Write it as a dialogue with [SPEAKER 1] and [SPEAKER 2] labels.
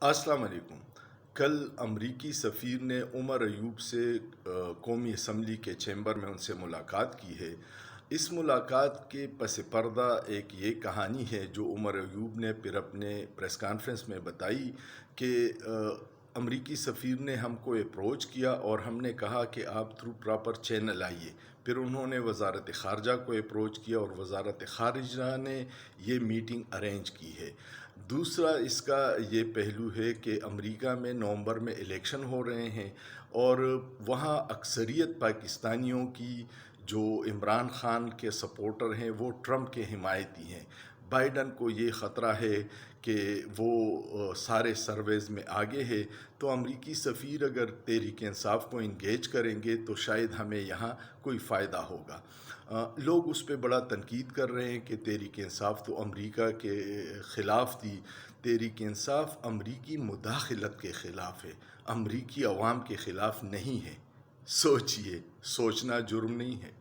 [SPEAKER 1] السلام علیکم۔ کل امریکی سفیر نے عمر ایوب سے قومی اسمبلی کے چیمبر میں ان سے ملاقات کی ہے۔ اس ملاقات کے پس پردہ ایک یہ کہانی ہے جو عمر ایوب نے پھر اپنے پریس کانفرنس میں بتائی کہ امریکی سفیر نے ہم کو اپروچ کیا اور ہم نے کہا کہ آپ تھرو پراپر چینل آئیے۔ پھر انہوں نے وزارت خارجہ کو اپروچ کیا اور وزارت خارجہ نے یہ میٹنگ ارینج کی ہے۔ دوسرا اس کا یہ پہلو ہے کہ امریکہ میں نومبر میں الیکشن ہو رہے ہیں اور وہاں اکثریت پاکستانیوں کی جو عمران خان کے سپورٹر ہیں وہ ٹرمپ کے حمایتی ہیں۔ بائیڈن کو یہ خطرہ ہے کہ وہ سارے سرویز میں آگے ہے، تو امریکی سفیر اگر تحریک انصاف کو انگیج کریں گے تو شاید ہمیں یہاں کوئی فائدہ ہوگا۔ لوگ اس پہ بڑا تنقید کر رہے ہیں کہ تحریک انصاف تو امریکہ کے خلاف تھی۔ تحریک انصاف امریکی مداخلت کے خلاف ہے، امریکی عوام کے خلاف نہیں ہے۔ سوچئے، سوچنا جرم نہیں ہے۔